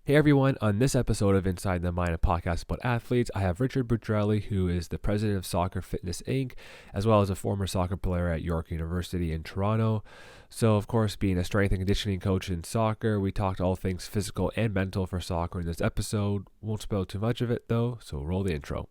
Hey everyone, on this episode of Inside the Mind, a podcast about athletes, I have Richard Bucciarelli, who is the president of Soccer Fitness Inc., as well as a former soccer player at York University in Toronto. So, of course, being a strength and conditioning coach in soccer, we talked all things physical and mental for soccer in this episode. Won't spoil too much of it though, so roll the intro.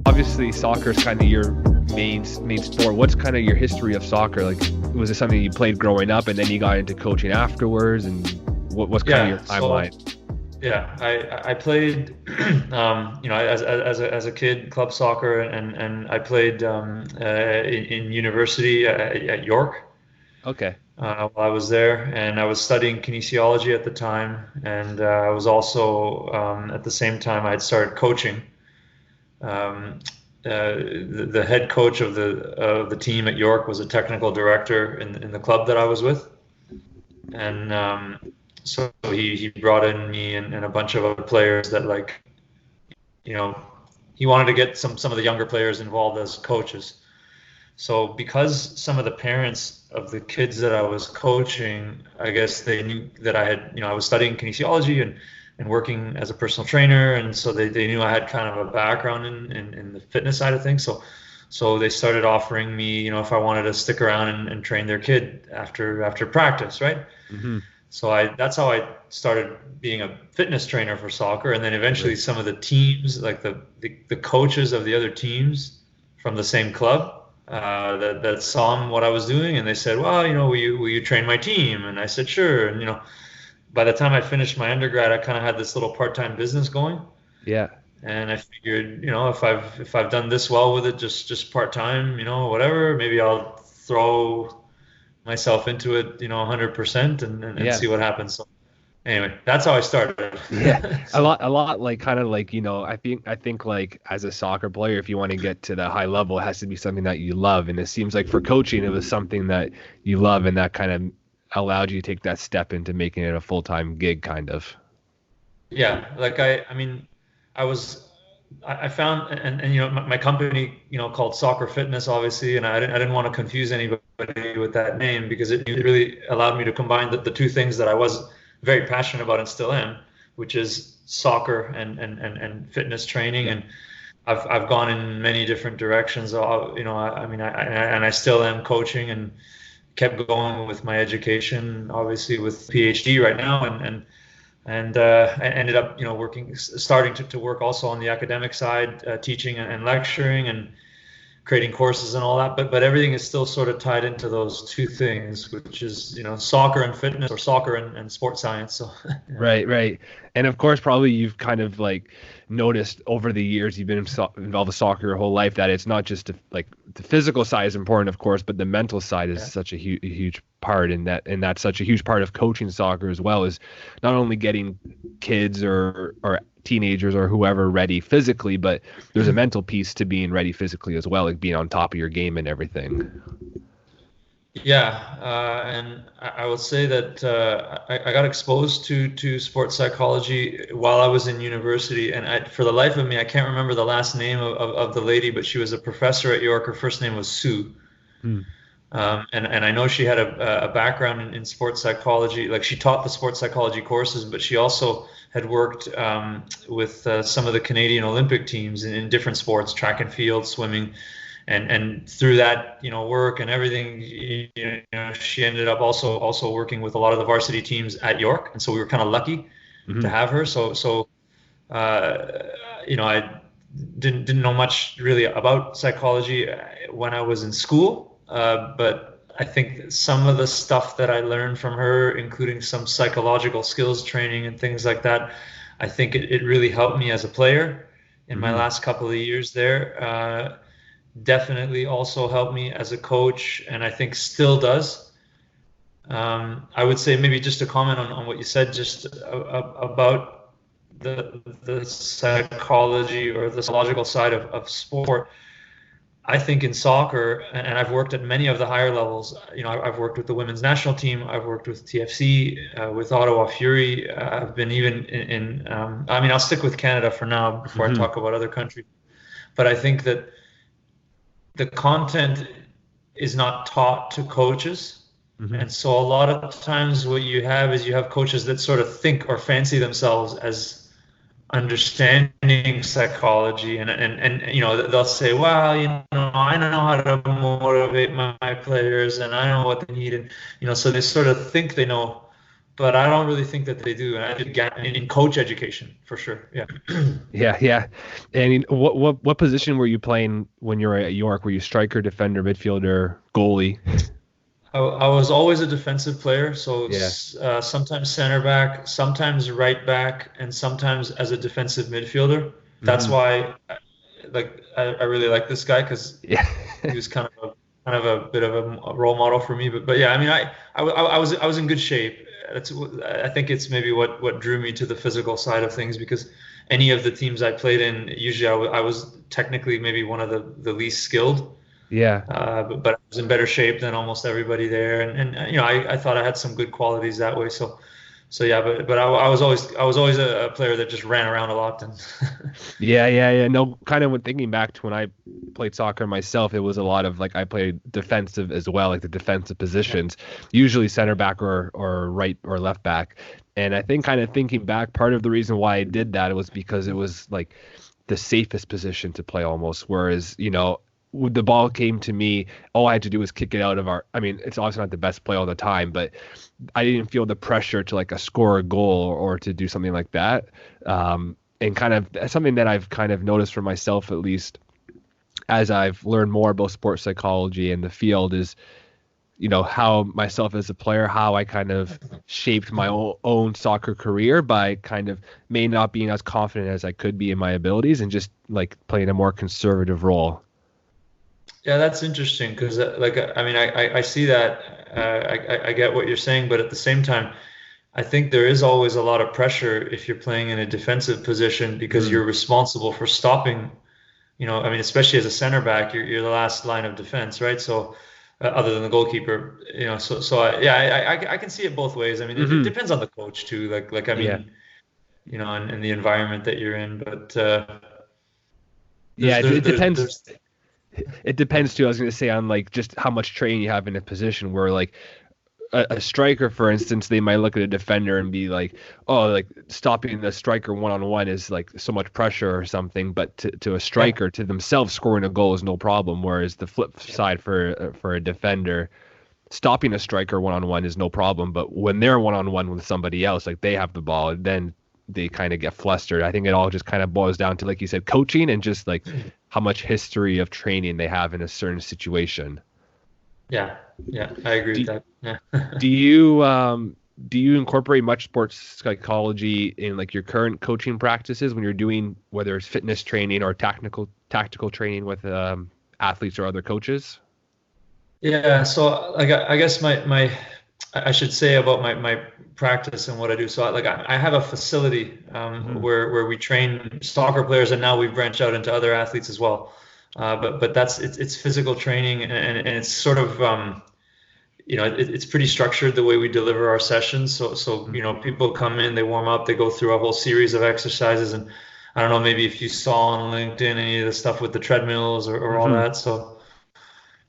Obviously, soccer is kind of your main sport. What's kind of your history of soccer? Like, was it something you played growing up and then you got into coaching afterwards? And what's kind of your timeline? I played, as a kid, club soccer, and I played in university at York. Okay. While I was there, and I was studying kinesiology at the time, and I was also at the same time I had started coaching. The head coach of the team at York was a technical director in the club that I was with, and so he brought in me and a bunch of other players that, like, he wanted to get some of the younger players involved as coaches. So because some of the parents of the kids that I was coaching, I guess they knew that I was studying kinesiology and working as a personal trainer, and so they knew I had kind of a background in the fitness side of things. So they started offering me, if I wanted to stick around and train their kid after practice, right? Mm-hmm. So that's how I started being a fitness trainer for soccer, and then eventually some of the teams, like the coaches of the other teams from the same club, that saw what I was doing, and they said, well, will you train my team? And I said, sure. And by the time I finished my undergrad, I kind of had this little part-time business going. Yeah. And I figured, if I've done this well with it, just part-time, whatever, maybe I'll throw myself into it, 100% and see what happens. So anyway, that's how I started. Yeah, a lot like kind of like, I think like as a soccer player, if you want to get to the high level, it has to be something that you love. And it seems like for coaching, it was something that you love, and that kind of allowed you to take that step into making it a full-time gig kind of. Yeah, like I mean, I found, and my company, called Soccer Fitness, obviously, and I didn't want to confuse anybody with that name, because it really allowed me to combine the two things that I was very passionate about and still am, which is soccer and fitness training. And I've gone in many different directions. I still am coaching and kept going with my education, obviously with PhD right now, and I ended up, starting to work also on the academic side, teaching and lecturing and creating courses and all that. But everything is still sort of tied into those two things, which is, soccer and fitness, or soccer and sports science. So yeah. Right. And of course, probably you've kind of like noticed over the years you've been involved with soccer your whole life that it's not just like the physical side is important, of course, but the mental side is such a huge part, and that's such a huge part of coaching soccer as well, is not only getting kids or teenagers or whoever ready physically, but there's a mental piece to being ready physically as well, like being on top of your game and everything. Yeah, and I would say that I got exposed to sports psychology while I was in university, and for the life of me, I can't remember the last name of the lady, but she was a professor at York. Her first name was Sue. Hmm. And I know she had a background in sports psychology. Like, she taught the sports psychology courses, but she also had worked with some of the Canadian Olympic teams in different sports, track and field, swimming. And through that, work and everything, she ended up also working with a lot of the varsity teams at York, and so we were kind of lucky to have her. So I didn't know much really about psychology when I was in school, but I think some of the stuff that I learned from her, including some psychological skills training and things like that, I think it really helped me as a player in my last couple of years there. Definitely also helped me as a coach, and I think still does. I would say, maybe just to comment on what you said, just about the psychology or the psychological side of sport. I think in soccer, and I've worked at many of the higher levels, I've worked with the women's national team, I've worked with TFC, with Ottawa Fury. I've been even I'll stick with Canada for now before I talk about other countries. But I think that the content is not taught to coaches. Hmm. And so a lot of times what you have is you have coaches that sort of think or fancy themselves as understanding psychology, and they'll say, well, I know how to motivate my players, and I know what they need, and so they sort of think they know, but I don't really think that they do. And I think in coach education for sure. Yeah. Yeah, yeah. And what position were you playing when you were at York? Were you striker, defender, midfielder, goalie? I was always a defensive player, so Yeah. sometimes center back, sometimes right back, and sometimes as a defensive midfielder. That's Hmm. why, I really like this guy because Yeah. he was kind of a bit of a role model for me. But yeah, I mean, I was in good shape. I think it's maybe what drew me to the physical side of things, because any of the teams I played in, usually I was technically maybe one of the least skilled. Yeah. But I was in better shape than almost everybody there, and I thought I had some good qualities that way. So yeah, but I was always a player that just ran around a lot. And Yeah, yeah, yeah. No, kind of when thinking back to when I played soccer myself, it was a lot of like I played defensive as well, like the defensive positions, usually center back or right or left back. And I think kind of thinking back, part of the reason why I did that was because it was like the safest position to play almost. Whereas, when the ball came to me, all I had to do was kick it out of our. I mean, it's obviously not the best play all the time, but I didn't feel the pressure to like score a goal or to do something like that. And kind of something that I've kind of noticed for myself, at least as I've learned more about sports psychology and the field, is how myself as a player, how I kind of shaped my own soccer career by kind of may not being as confident as I could be in my abilities and just like playing a more conservative role. yeah, that's interesting because I mean I see that, I get what you're saying, but at the same time, I think there is always a lot of pressure if you're playing in a defensive position because Mm. you're responsible for stopping. I mean, especially as a center back, you're the last line of defense, right? So, other than the goalkeeper, yeah, I can see it both ways. I mean, it Hmm. depends on the coach too. I Yeah. mean, and the environment that you're in. But Yeah, it depends. there's It depends too. I was going to say on like just how much training you have in a position where like a striker, for instance, they might look at a defender and be like, oh, like stopping the striker one on one is like so much pressure or something. But to a yeah, striker, to themselves, scoring a goal is no problem. Whereas the flip side for a defender, stopping a striker one on one is no problem. But when they're one on one with somebody else, like they have the ball, then they kind of get flustered. I think it all just kind of boils down to, like you said, coaching and just like how much history of training they have in a certain situation. yeah, yeah, I agree with Do, that. Yeah. Do you incorporate much sports psychology in like your current coaching practices when you're doing whether it's fitness training or tactical training with athletes or other coaches? Yeah, so like I guess I should say about my practice and what I do. So I have a facility, Hmm. where we train soccer players, and now we've branched out into other athletes as well. But it's physical training, and it's sort of, it's pretty structured the way we deliver our sessions. So people come in, they warm up, they go through a whole series of exercises, and I don't know, maybe if you saw on LinkedIn any of the stuff with the treadmills or all Hmm. that. So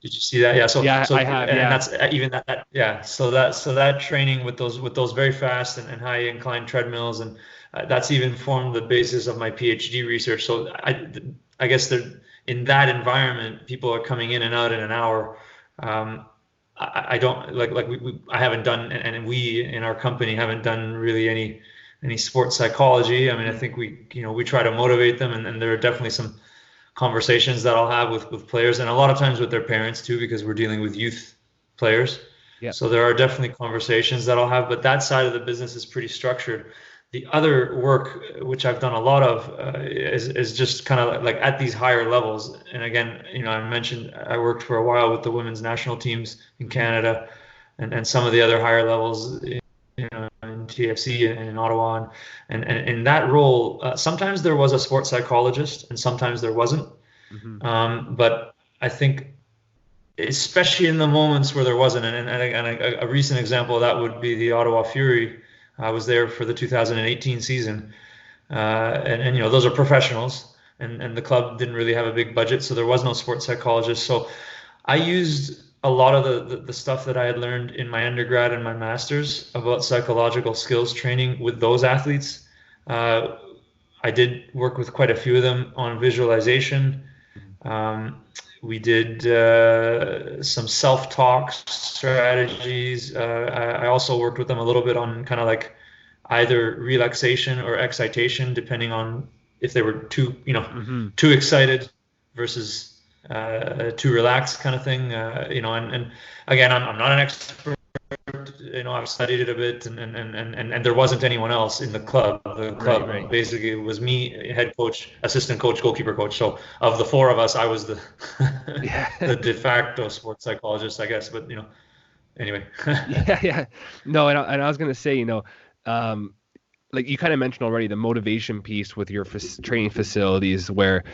did you see that? Yeah. Yeah, I have. And Yeah. that's even yeah. So that training with those very fast and high incline treadmills, and that's even formed the basis of my PhD research. So I guess in that environment, people are coming in and out in an hour. Um, I don't I haven't done, and we in our company haven't done really any sports psychology. I mean, I Hmm. think we try to motivate them, and there are definitely some conversations that I'll have with players, and a lot of times with their parents too, because we're dealing with youth players. Yeah. So there are definitely conversations that I'll have, but that side of the business is pretty structured. The other work, which I've done a lot of, is just kind of like at these higher levels. And again, I mentioned I worked for a while with the women's national teams in Hmm. Canada, and some of the other higher levels, in TFC and in Ottawa, and in that role, sometimes there was a sports psychologist, and sometimes there wasn't. Hmm. But I think, especially in the moments where there wasn't, and a recent example of that would be the Ottawa Fury. I was there for the 2018 season, and those are professionals, and the club didn't really have a big budget, so there was no sports psychologist. So I used a lot of the stuff that I had learned in my undergrad and my master's about psychological skills training with those athletes. I did work with quite a few of them on visualization. We did some self-talk strategies. I also worked with them a little bit on kind of like either relaxation or excitation, depending on if they were too excited versus too relaxed kind of thing. And again, I'm not an expert. I've studied it a bit, and there wasn't anyone else in the club. The club Right. basically was me, head coach, assistant coach, goalkeeper coach. So of the four of us, I was the the de facto sports psychologist, I guess. But anyway. Yeah. No, and I was gonna say, like you kind of mentioned already, the motivation piece with your training facilities, where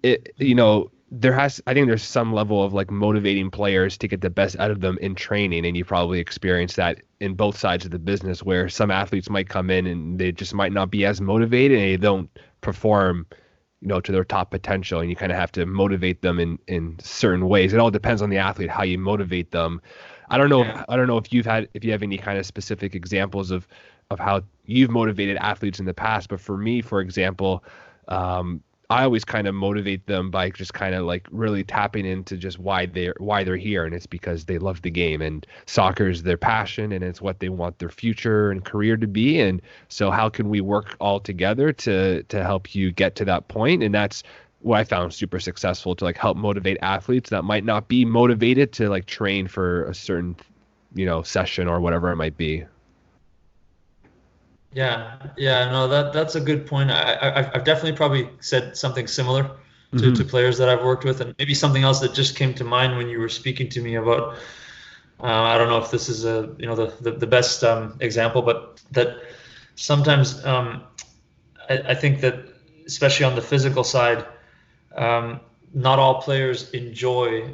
it, I think there's some level of like motivating players to get the best out of them in training, and you probably experience that in both sides of the business, where some athletes might come in and they just might not be as motivated and they don't perform to their top potential, and you kind of have to motivate them in certain ways. It all depends on the athlete how you motivate them. I don't know if you have any kind of specific examples of how you've motivated athletes in the past, but for me, for example, I always kind of motivate them by just kind of like really tapping into just why they're here, and it's because they love the game, and soccer is their passion, and it's what they want their future and career to be. And so how can we work all together to help you get to that point? And that's what I found super successful, to like help motivate athletes that might not be motivated to like train for a certain session or whatever it might be. Yeah, no, that's a good point. I've definitely probably said something similar to players that I've worked with, and maybe something else that just came to mind when you were speaking to me about. I don't know if this is the best example, but that sometimes I think that especially on the physical side, not all players enjoy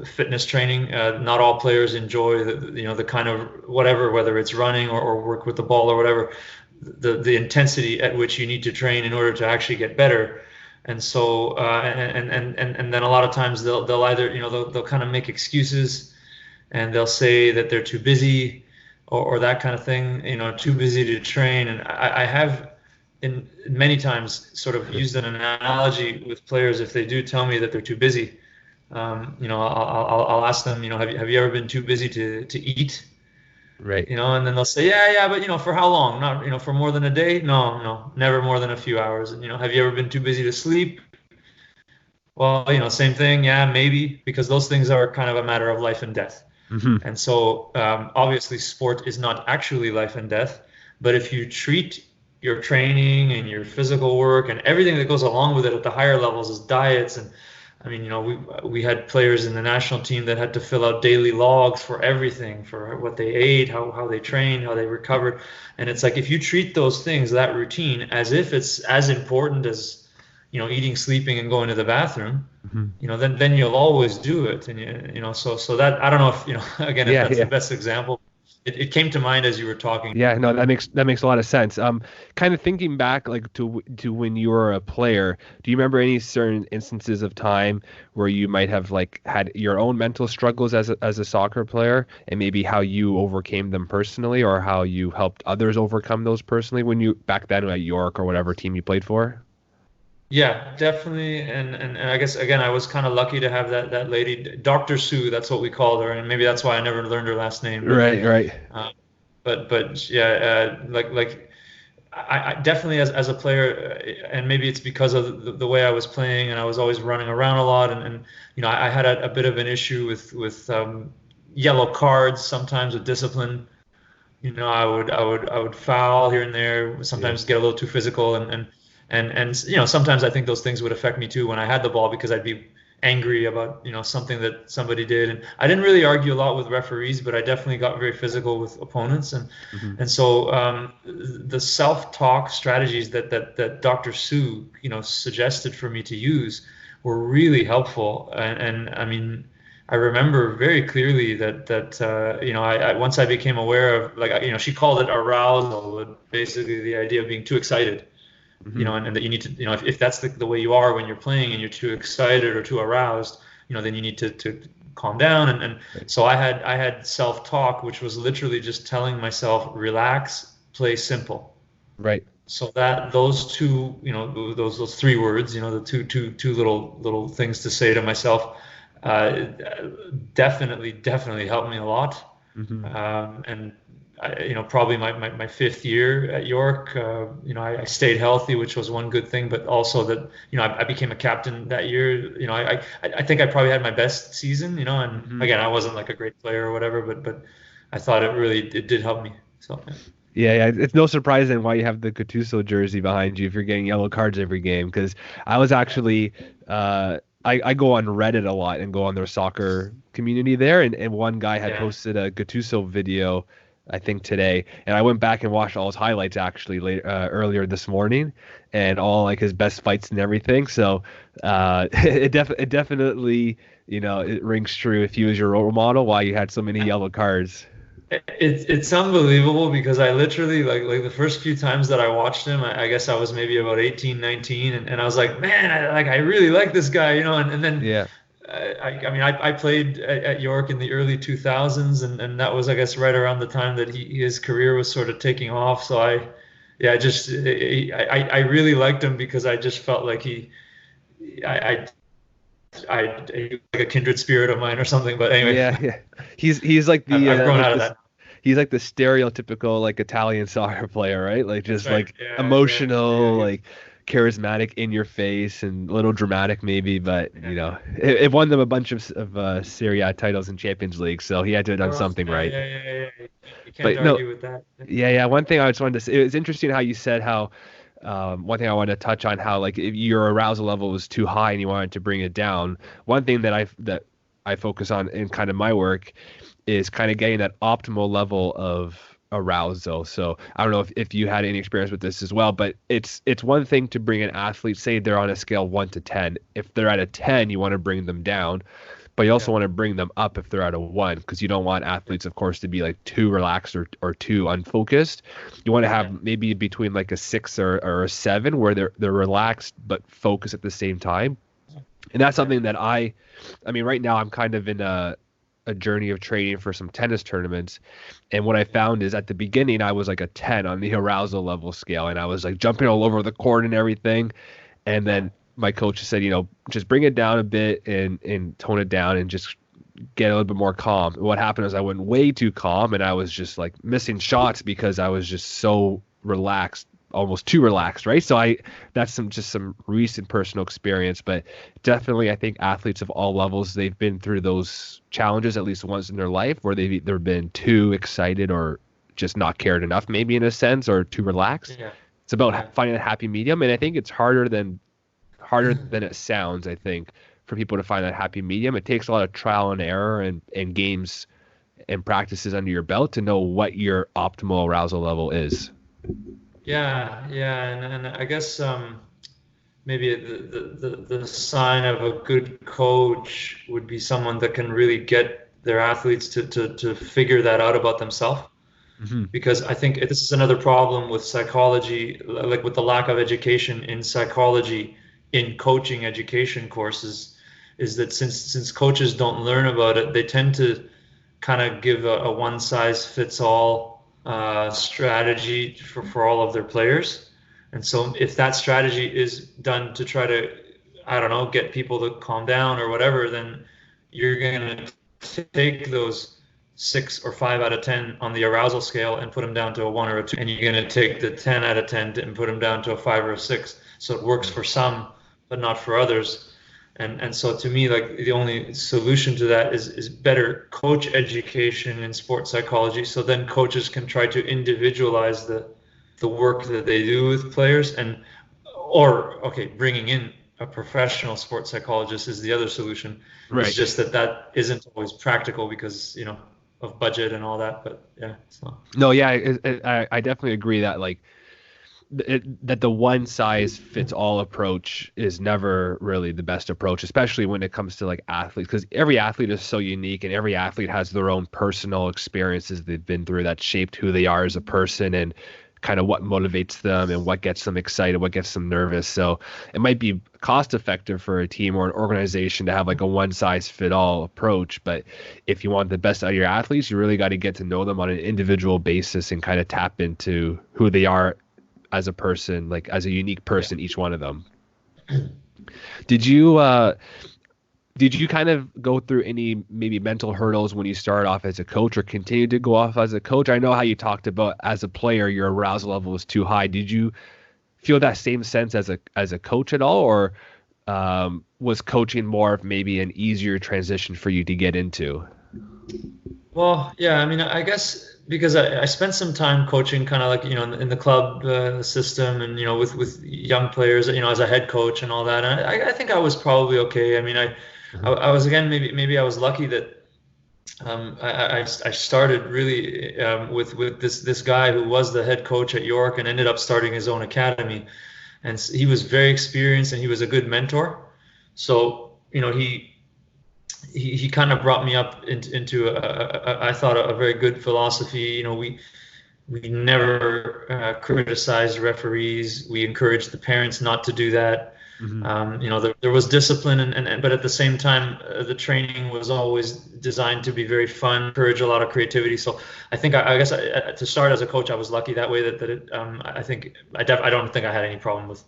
fitness training. Not all players enjoy the kind of whether it's running or work with the ball or whatever, the intensity at which you need to train in order to actually get better. And so and then a lot of times they'll either they'll kind of make excuses, and they'll say that they're too busy or that kind of thing. Too busy to train. And I have in many times sort of used an analogy with players. If they do tell me that they're too busy, I'll ask them, have you ever been too busy to eat? Right. And then they'll say, yeah, but for how long? Not, for more than a day? No, never more than a few hours. And, have you ever been too busy to sleep? Well, same thing. Yeah, maybe, because those things are kind of a matter of life and death. And so obviously sport is not actually life and death, but if you treat your training and your physical work and everything that goes along with it at the higher levels is diets. And I mean, we had players in the national team that had to fill out daily logs for everything, for what they ate, how they trained, how they recovered. And it's like, if you treat those things, that routine, as if it's as important as, eating, sleeping, and going to the bathroom, then you'll always do it. And, so that, I don't know if, again, if that's the best example. It came to mind as you were talking. Yeah, no, that makes a lot of sense. Kind of thinking back, like to when you were a player, do you remember any certain instances of time where you might have like had your own mental struggles as a soccer player, and maybe how you overcame them personally, or how you helped others overcome those personally when you back then at York or whatever team you played for? Yeah, definitely. And I guess, again, I was kind of lucky to have that lady, Dr. Sue, that's what we called her. And maybe that's why I never learned her last name. Right. But yeah, I definitely as a player, and maybe it's because of the way I was playing, and I was always running around a lot. And I had a bit of an issue with yellow cards, sometimes with discipline. I would foul here and there, sometimes get a little too physical, and sometimes I think those things would affect me too when I had the ball, because I'd be angry about something that somebody did. And I didn't really argue a lot with referees, but I definitely got very physical with opponents. And so the self-talk strategies that Dr. Sue suggested for me to use were really helpful. And I mean, I remember very clearly that I once I became aware of, like, she called it arousal, basically the idea of being too excited. and that you need to, if that's the way you are when you're playing and you're too excited or too aroused, then you need to calm down. And so I had self-talk, which was literally just telling myself, relax, play simple. Right. So that those two, those three words, the two little things to say to myself, definitely helped me a lot. And probably my fifth year at York, I stayed healthy, which was one good thing, but also that, I became a captain that year. I think I probably had my best season, and again, I wasn't like a great player or whatever, but I thought it did help me. So, yeah. Yeah, it's no surprise then why you have the Gattuso jersey behind you if you're getting yellow cards every game. Because I was actually, I go on Reddit a lot and go on their soccer community there, and one guy had posted a Gattuso video, I think today, and I went back and watched all his highlights actually earlier this morning, and all like his best fights and everything. So it definitely, it rings true if he was your role model, why you had so many yellow cards. It's unbelievable because I literally like the first few times that I watched him, I guess I was maybe about 18, 19, and I was like, man, I really like this guy, and then I played at York in the early 2000s, and that was, I guess, right around the time that his career was sort of taking off. So I really liked him because I just felt like I like a kindred spirit of mine or something. But anyway, yeah. He's like the I've grown out of that. He's like the stereotypical like Italian soccer player, right? Like just right. like emotional, like charismatic, in your face, and a little dramatic maybe, but it won them a bunch of Serie A titles and Champions League, so he had to have done something right. Yeah. You can't argue with that. Yeah. One thing I just wanted to say, it was interesting how you said how. One thing I wanted to touch on, how like if your arousal level was too high and you wanted to bring it down. One thing that I focus on in kind of my work is kind of getting that optimal level of arousal. So I don't know if you had any experience with this as well, but it's one thing to bring an athlete, say they're on a scale 1 to 10. If they're at a 10, you want to bring them down. But you also want to bring them up if they're at a 1, because you don't want athletes, of course, to be like too relaxed or too unfocused. You want to have maybe between like a 6 or a 7 where they're relaxed but focused at the same time. And that's something that I mean, right now I'm kind of in a journey of training for some tennis tournaments. And what I found is at the beginning, I was like a 10 on the arousal level scale, and I was like jumping all over the court and everything. And then my coach said, just bring it down a bit and tone it down and just get a little bit more calm. And what happened is I went way too calm, and I was just like missing shots because I was just so relaxed, almost too relaxed, right? So that's some recent personal experience, but definitely I think athletes of all levels, they've been through those challenges at least once in their life where they've either been too excited or just not cared enough, maybe in a sense, or too relaxed. It's about finding a happy medium, and I think it's harder than it sounds, I think, for people to find that happy medium. It takes a lot of trial and error and games and practices under your belt to know what your optimal arousal level is. Yeah, and I guess maybe the sign of a good coach would be someone that can really get their athletes to figure that out about themselves. Because I think this is another problem with psychology, like with the lack of education in psychology in coaching education courses, is that since coaches don't learn about it, they tend to kind of give a one size fits all strategy for all of their players. And so if that strategy is done to try to, I don't know, get people to calm down or whatever, then you're going to take those 6 or 5 out of 10 on the arousal scale and put them down to a 1 or a 2, and you're going to take the 10 out of 10 and put them down to a 5 or a 6. So it works for some, but not for others. And so to me, like, the only solution to that is better coach education in sports psychology. So then coaches can try to individualize the work that they do with players, bringing in a professional sports psychologist is the other solution. Right. It's just that isn't always practical because, of budget and all that. But yeah. So. No, yeah, I definitely agree that that the one size fits all approach is never really the best approach, especially when it comes to like athletes, because every athlete is so unique and every athlete has their own personal experiences they've been through that shaped who they are as a person. And kind of what motivates them and what gets them excited, what gets them nervous. So it might be cost effective for a team or an organization to have like a one size fit all approach. But if you want the best out of your athletes, you really got to get to know them on an individual basis and kind of tap into who they are as a person, like as a unique person, each one of them. Did you kind of go through any maybe mental hurdles when you started off as a coach or continue to go off as a coach? I know how you talked about as a player, your arousal level was too high. Did you feel that same sense as a coach at all, or was coaching more of maybe an easier transition for you to get into? Well, yeah, I mean, I guess because I spent some time coaching kind of like, in the club system and, with young players, as a head coach and all that. And I think I was probably okay. I mean, I was, again, maybe I was lucky that I started really with this guy who was the head coach at York and ended up starting his own academy. And he was very experienced and he was a good mentor. So, he kind of brought me up into I thought a very good philosophy. We never criticized referees. We encouraged the parents not to do that. Mm-hmm. There was discipline, but at the same time, the training was always designed to be very fun, encourage a lot of creativity. So I think I guess to start as a coach, I was lucky that way. I don't think I had any problem with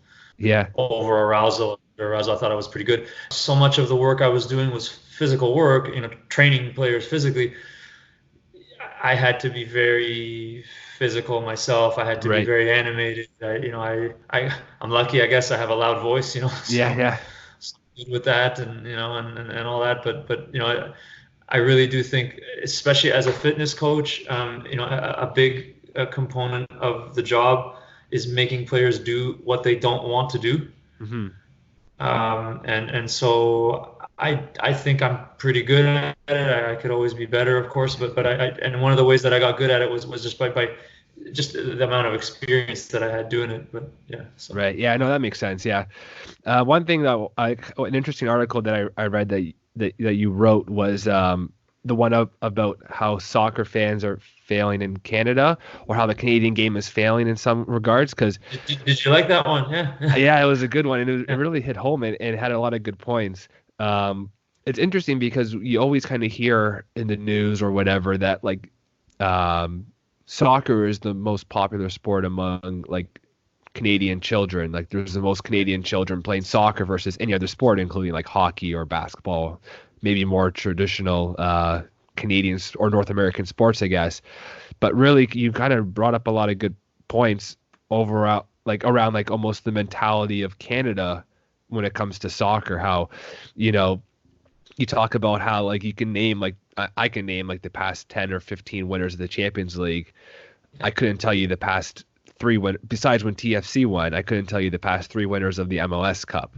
over arousal. I thought I was pretty good. So much of the work I was doing was physical work, training players physically. I had to be very physical myself. I had to be very animated. I'm lucky. I guess I have a loud voice. So good with that, and and all that. But I really do think, especially as a fitness coach, a big component of the job is making players do what they don't want to do. Mm-hmm. And so I think I'm pretty good at it. I could always be better, of course, but and one of the ways that I got good at it was just by just the amount of experience that I had doing it. But yeah. So. Right. Yeah. No, that makes sense. Yeah. One thing that an interesting article that I read that you wrote was the one about how soccer fans are failing in Canada, or how the Canadian game is failing in some regards. Because did you like that one? Yeah. Yeah, it was a good one, and it really hit home and had a lot of good points. It's interesting because you always kind of hear in the news or whatever that like soccer is the most popular sport among like Canadian children. Like there's the most Canadian children playing soccer versus any other sport, including like hockey or basketball, maybe more traditional Canadian or North American sports, I guess. But really, you kind of brought up a lot of good points around like almost the mentality of Canada when it comes to soccer. How, you talk about how like you can name like I can name like the past 10 or 15 winners of the Champions League. I couldn't tell you the past three besides when TFC won. I couldn't tell you the past three winners of the MLS Cup.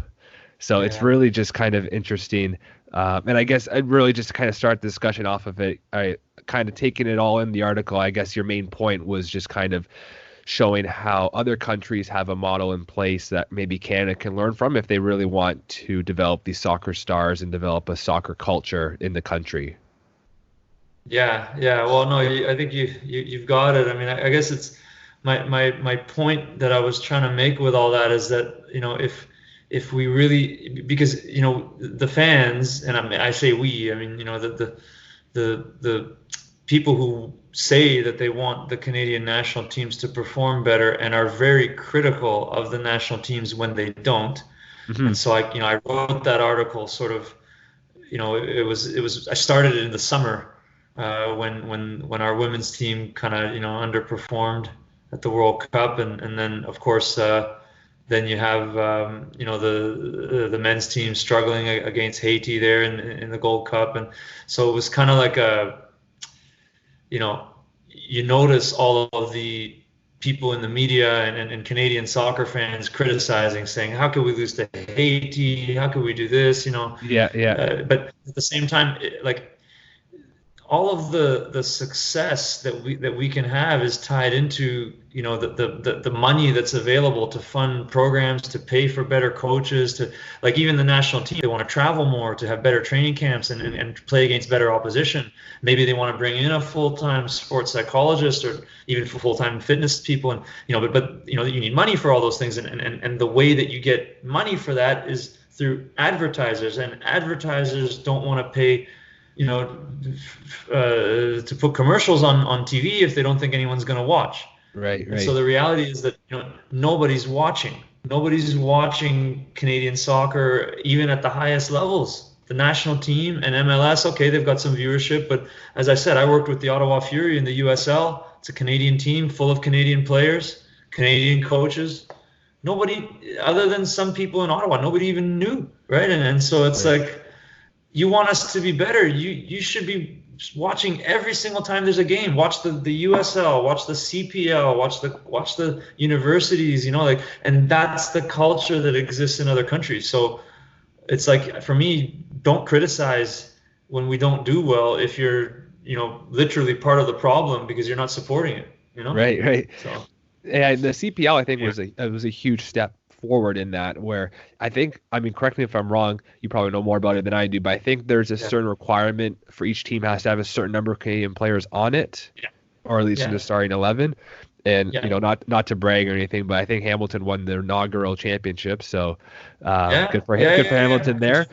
So it's really just kind of interesting. And I guess I'd really just kind of start the discussion off of it. I kind of taking it all in the article. I guess your main point was just kind of showing how other countries have a model in place that maybe Canada can learn from if they really want to develop these soccer stars and develop a soccer culture in the country. Yeah. Well, no, I think you've got it. I mean, I guess it's my point that I was trying to make with all that is that, if we really, because, the fans, and I say we, I mean, the people who say that they want the Canadian national teams to perform better and are very critical of the national teams when they don't. Mm-hmm. And so I wrote that article sort of, I started it in the summer when our women's team kind of, underperformed at the World Cup. And then of course, then you have, the men's team struggling against Haiti there in the Gold Cup. And so it was kind of like you notice all of the people in the media and Canadian soccer fans criticizing, saying, how could we lose to Haiti? How could we do this? Yeah. But at the same time, like all of the success that we can have is tied into, you know, the money that's available to fund programs, to pay for better coaches, to, like, even the national team, they want to travel more, to have better training camps and play against better opposition. Maybe they want to bring in a full-time sports psychologist, or even for full-time fitness people, and, you know, but you know, you need money for all those things, and the way that you get money for that is through advertisers, and advertisers don't want to pay, you know, to put commercials on TV if they don't think anyone's going to watch. Right, And so the reality is that, you know, nobody's watching. Nobody's watching Canadian soccer, even at the highest levels. The national team and MLS, okay, they've got some viewership, but as I said, I worked with the Ottawa Fury in the USL. It's a Canadian team full of Canadian players, Canadian coaches. Nobody, other than some people in Ottawa, nobody even knew, right? And so it's like, you want us to be better. You should be watching every single time there's a game. Watch the USL, watch the CPL, watch the universities, you know, like, and that's the culture that exists in other countries. So it's like, for me, don't criticize when we don't do well if you're, you know, literally part of the problem because you're not supporting it, you know? Right. So And the CPL, I think, was a huge step forward in that, where I think, I mean, correct me if I'm wrong, you probably know more about it than I do, but I think there's a certain requirement for each team has to have a certain number of Canadian players on it, or at least in the starting 11. And, you know, not to brag or anything, but I think Hamilton won their inaugural championship. So good for Hamilton there.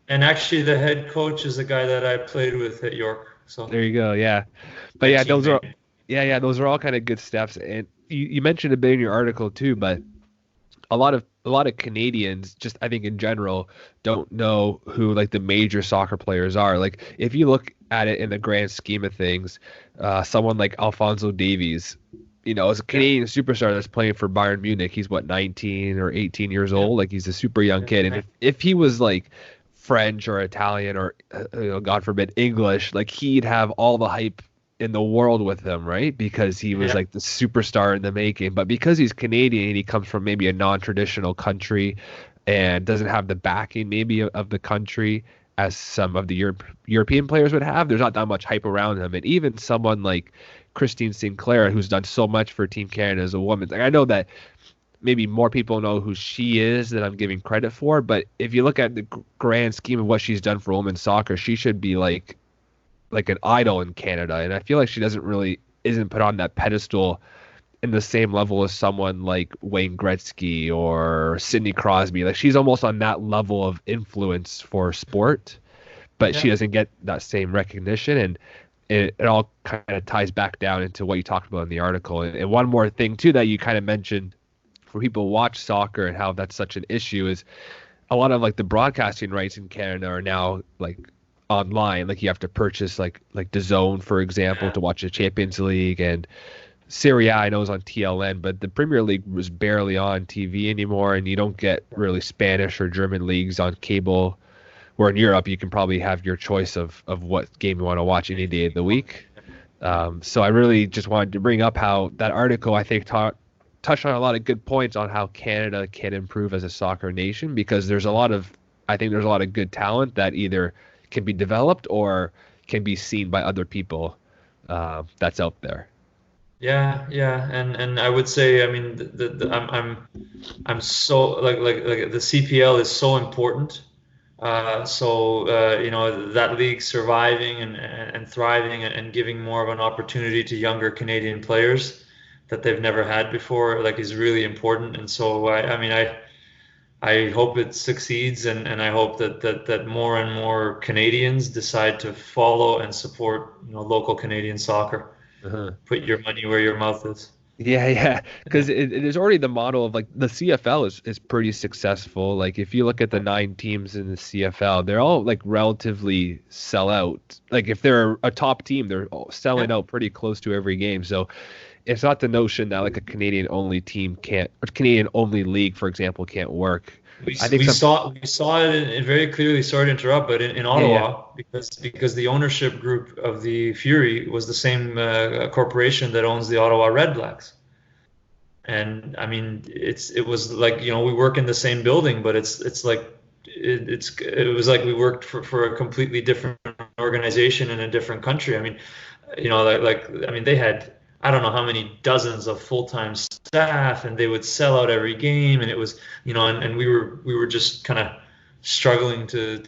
And actually, the head coach is the guy that I played with at York. So there you go. Yeah. But yeah, those are all kind of good steps. And you mentioned a bit in your article too, but a lot of Canadians, just I think in general, don't know who like the major soccer players are. Like, if you look at it in the grand scheme of things, someone like Alphonso Davies, you know, is a Canadian superstar that's playing for Bayern Munich. He's 19 or 18 years old. Like, he's a super young kid. And if he was like French or Italian or, you know, God forbid, English, like, he'd have all the hype in the world with him, right? Because he was like the superstar in the making. But because he's Canadian and he comes from maybe a non-traditional country and doesn't have the backing maybe of the country as some of the European players would have, there's not that much hype around him. And even someone like Christine Sinclair, who's done so much for Team Canada as a woman, like, I know that maybe more people know who she is than I'm giving credit for, but if you look at the grand scheme of what she's done for women's soccer, she should be like an idol in Canada. And I feel like she isn't put on that pedestal in the same level as someone like Wayne Gretzky or Sidney Crosby. Like, she's almost on that level of influence for sport, but she doesn't get that same recognition. And it all kind of ties back down into what you talked about in the article. And one more thing too that you kind of mentioned for people who watch soccer and how that's such an issue is a lot of like the broadcasting rights in Canada are now like online. Like, you have to purchase like DAZN, for example, to watch the Champions League, and Serie A I know is on TLN, but the Premier League was barely on TV anymore, and you don't get really Spanish or German leagues on cable, where in Europe you can probably have your choice of what game you want to watch any day of the week. So I really just wanted to bring up how that article, I think, touched on a lot of good points on how Canada can improve as a soccer nation, because there's a lot of good talent that either can be developed or can be seen by other people that's out there. Yeah, and I would say, I mean, I'm so like the CPL is so important. You know, that league surviving and thriving and giving more of an opportunity to younger Canadian players that they've never had before, like, is really important. And so I hope it succeeds, and I hope that more and more Canadians decide to follow and support, you know, local Canadian soccer. Put your money where your mouth is. Yeah, because it is already the model of, like, the CFL is pretty successful. Like, if you look at the 9 teams in the CFL, they're all like relatively sell out. Like, if they're a top team, they're all selling out pretty close to every game. So it's not the notion that like a Canadian only team can't, or Canadian only league, for example, can't work. We saw it very clearly. Sorry to interrupt, but in Ottawa, because the ownership group of the Fury was the same corporation that owns the Ottawa Red Blacks. And I mean, it was like, you know, we work in the same building, but it was like we worked for a completely different organization in a different country. I mean, I mean, they had, I don't know how many dozens of full-time staff, and they would sell out every game, and it was, and we were just kind of struggling to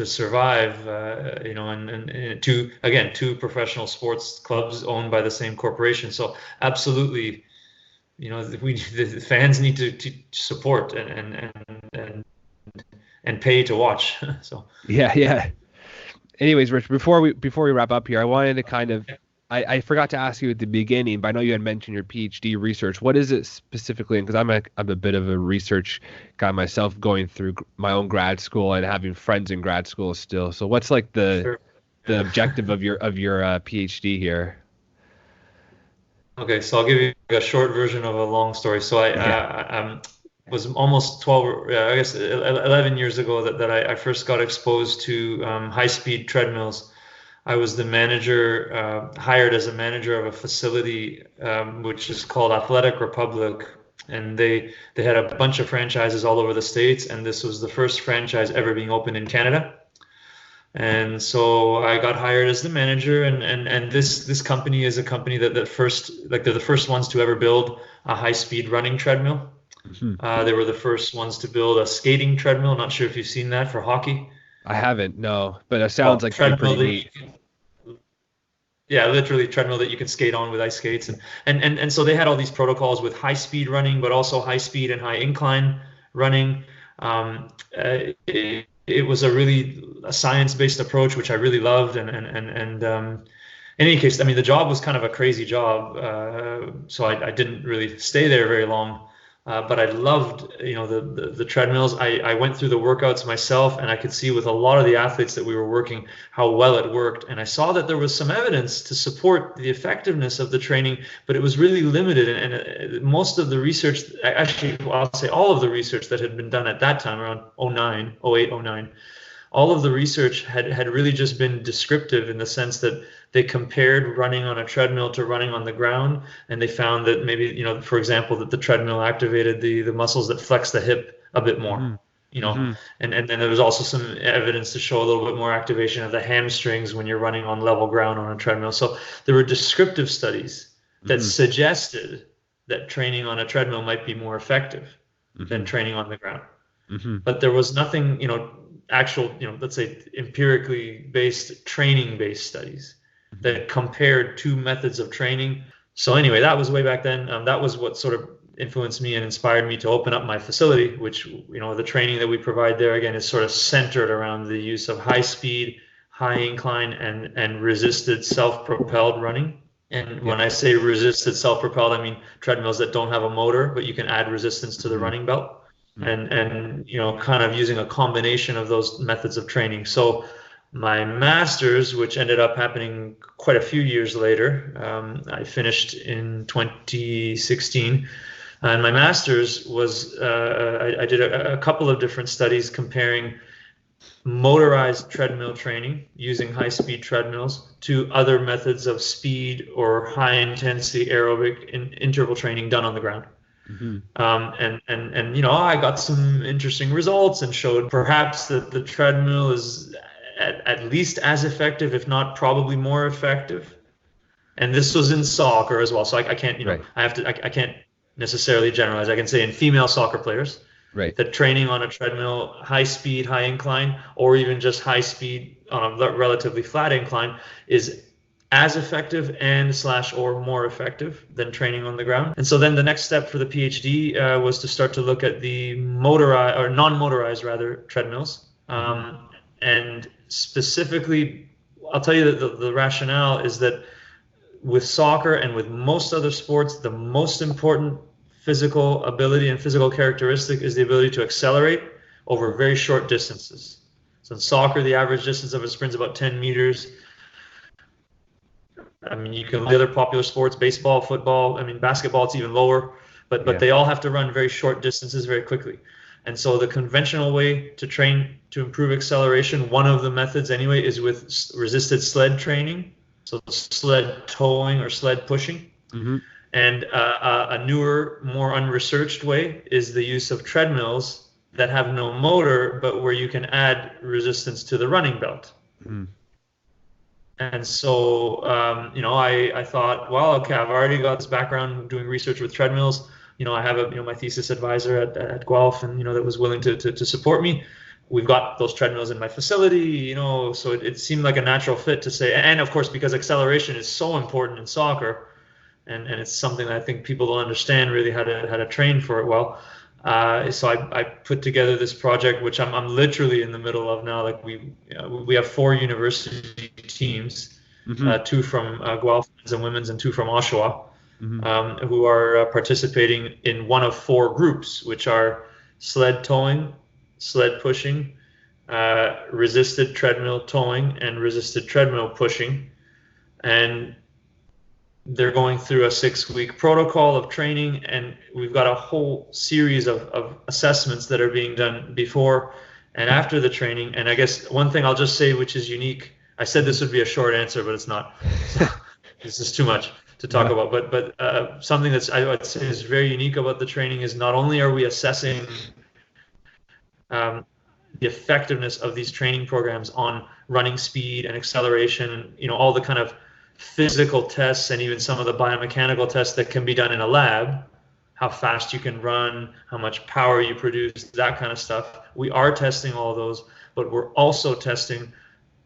survive, and two professional sports clubs owned by the same corporation. So absolutely, the fans need to support and pay to watch. So Yeah. Anyways, Rich, before we wrap up here, I wanted to kind of, I forgot to ask you at the beginning, but I know you had mentioned your PhD research. What is it specifically? Because I'm a bit of a research guy myself, going through my own grad school and having friends in grad school still. So what's like the objective of your PhD here? Okay, so I'll give you a short version of a long story. So I was almost 12, I guess 11 years ago that I first got exposed to high-speed treadmills. I was the manager, hired as a manager of a facility which is called Athletic Republic, and they had a bunch of franchises all over the States, and this was the first franchise ever being opened in Canada. And so I got hired as the manager, and this company is a company that first, like, they're the first ones to ever build a high-speed running treadmill. Mm-hmm. They were the first ones to build a skating treadmill. Not sure if you've seen that for hockey. I haven't, no, but it sounds like pretty neat. Yeah, literally treadmill that you can skate on with ice skates, and so they had all these protocols with high speed running, but also high speed and high incline running. It was a science-based approach, which I really loved, and in any case, I mean, the job was kind of a crazy job, so I didn't really stay there very long. But I loved, the treadmills. I went through the workouts myself, and I could see with a lot of the athletes that we were working how well it worked. And I saw that there was some evidence to support the effectiveness of the training, but it was really limited. And most of the research, actually, I'll say all of the research that had been done at that time, around 08, 09, all of the research had really just been descriptive, in the sense that they compared running on a treadmill to running on the ground, and they found that maybe, for example, that the treadmill activated the muscles that flex the hip a bit more, mm-hmm. And then there was also some evidence to show a little bit more activation of the hamstrings when you're running on level ground on a treadmill. So there were descriptive studies that suggested that training on a treadmill might be more effective than training on the ground. Mm-hmm. But there was nothing, actual, let's say empirically based, training based studies that compared two methods of training. So anyway, that was way back then. That was what sort of influenced me and inspired me to open up my facility, which, the training that we provide there, again, is sort of centered around the use of high speed, high incline, and resisted self-propelled running. And when I say resisted self-propelled, I mean treadmills that don't have a motor, but you can add resistance to the running belt. And kind of using a combination of those methods of training. So my master's, which ended up happening quite a few years later, I finished in 2016, and my master's was I did a couple of different studies comparing motorized treadmill training using high-speed treadmills to other methods of speed or high-intensity aerobic interval training done on the ground. Mm-hmm. And I got some interesting results, and showed perhaps that the treadmill is at least as effective, if not probably more effective. And this was in soccer as well, so I can't, right. I can't necessarily generalize. I can say in female soccer players, right, that training on a treadmill, high speed, high incline, or even just high speed on a relatively flat incline, is as effective or more effective than training on the ground. And so then the next step for the PhD was to start to look at the motorized, or non-motorized rather, treadmills. And specifically, I'll tell you that the rationale is that with soccer and with most other sports, the most important physical ability and physical characteristic is the ability to accelerate over very short distances. So in soccer, the average distance of a sprint is about 10 meters. I mean, you can look at other popular sports, baseball, football. I mean, basketball, it's even lower, but they all have to run very short distances very quickly. And so the conventional way to train to improve acceleration, one of the methods anyway, is with resisted sled training. So sled towing or sled pushing. Mm-hmm. And a newer, more unresearched way is the use of treadmills that have no motor, but where you can add resistance to the running belt. Mm-hmm. And so, I thought, well, okay, I've already got this background doing research with treadmills. I have my thesis advisor at Guelph, and, that was willing to support me. We've got those treadmills in my facility, so it seemed like a natural fit to say, and of course, because acceleration is so important in soccer, and it's something that I think people don't understand really how to train for it well. So I put together this project, which I'm literally in the middle of now. Like we have 4 university teams, Mm-hmm. 2 from Guelph men's and women's, and 2 from Oshawa, Mm-hmm. who are participating in one of 4 groups, which are sled towing, sled pushing, resisted treadmill towing, and resisted treadmill pushing. And they're going through a 6-week protocol of training, and we've got a whole series of assessments that are being done before and after the training. And I guess one thing I'll just say, which is unique, I said this would be a short answer, but it's not. So, this is too much to talk about. But something that's I would say is very unique about the training is not only are we assessing the effectiveness of these training programs on running speed and acceleration, all the kind of physical tests and even some of the biomechanical tests that can be done in a lab, how fast you can run, how much power you produce, that kind of stuff. We are testing all of those, but we're also testing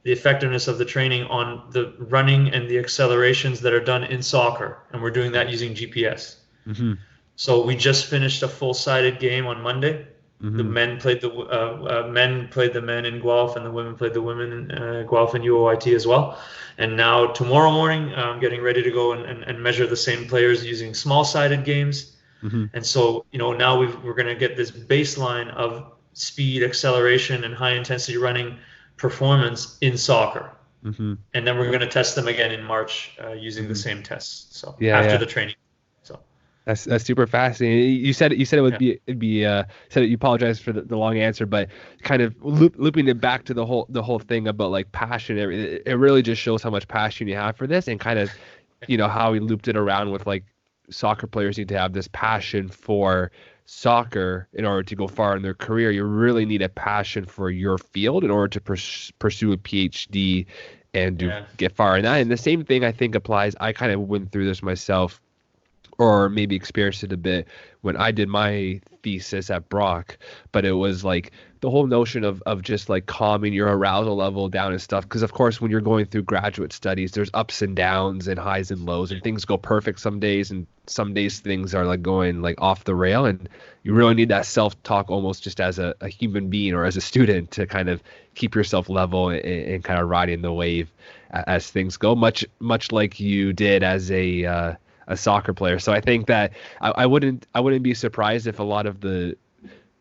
the effectiveness of the training on the running and the accelerations that are done in soccer, and we're doing that using GPS. Mm-hmm. So we just finished a full-sided game on Monday. Mm-hmm. The men played the men in Guelph, and the women played the women in Guelph and UOIT as well. And now tomorrow morning, I'm getting ready to go and measure the same players using small-sided games. Mm-hmm. And so, now we're going to get this baseline of speed, acceleration, and high-intensity running performance in soccer. Mm-hmm. And then we're going to test them again in March using the same tests. So Yeah. the training. That's super fascinating. You said it would be said that you apologize for the long answer, but kind of looping it back to the whole thing about like passion. It really just shows how much passion you have for this, and kind of how we looped it around with like soccer players need to have this passion for soccer in order to go far in their career. You really need a passion for your field in order to pursue a PhD and get far in that. And the same thing I think applies. I kind of went through this myself, or maybe experienced it a bit when I did my thesis at Brock, but it was like the whole notion of just like calming your arousal level down and stuff. Because of course, when you're going through graduate studies, there's ups and downs and highs and lows, and things go perfect some days, and some days things are like going like off the rail, and you really need that self-talk almost just as a human being or as a student to kind of keep yourself level and kind of riding the wave as things go, much like you did as a soccer player. So I think that I wouldn't be surprised if a lot of the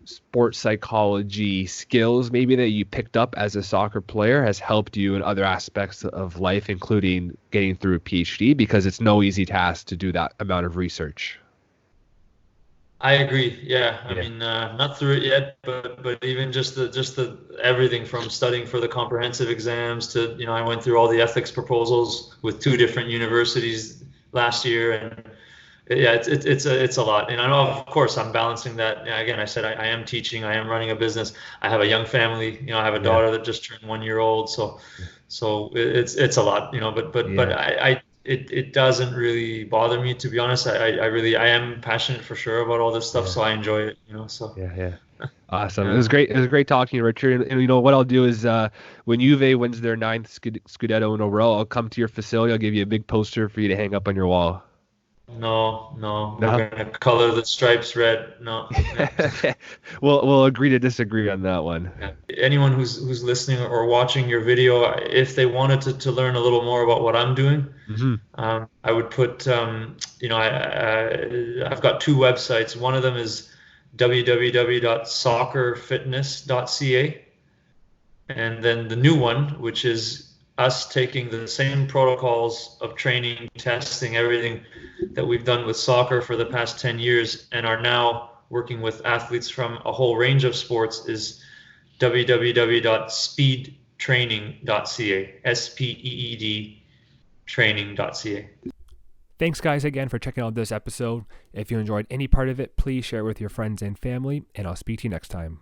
sports psychology skills maybe that you picked up as a soccer player has helped you in other aspects of life, including getting through a PhD, because it's no easy task to do that amount of research. I agree. Yeah. I mean, not through it yet, but even just the everything from studying for the comprehensive exams to, I went through all the ethics proposals with 2 different universities last year, and it's a lot. And I know, of course, I'm balancing that. Again, I said I am teaching, I am running a business, I have a young family. I have a daughter that just turned 1 year old, so it's a lot. But it doesn't really bother me, to be honest. I am passionate for sure about all this stuff, so I enjoy it. So yeah. Awesome. It was great. It was great talking to you, Richard. And what I'll do is when Juve wins their 9th Scudetto in a row, I'll come to your facility. I'll give you a big poster for you to hang up on your wall. No. We're gonna color the stripes red. No. We'll agree to disagree on that one. Yeah. Anyone who's listening or watching your video, if they wanted to learn a little more about what I'm doing, I would put I've got 2 websites. One of them is www.soccerfitness.ca, and then the new one, which is us taking the same protocols of training, testing, everything that we've done with soccer for the past 10 years and are now working with athletes from a whole range of sports, is www.speedtraining.ca, SPEED training.ca. Thanks, guys, again for checking out this episode. If you enjoyed any part of it, please share it with your friends and family, and I'll speak to you next time.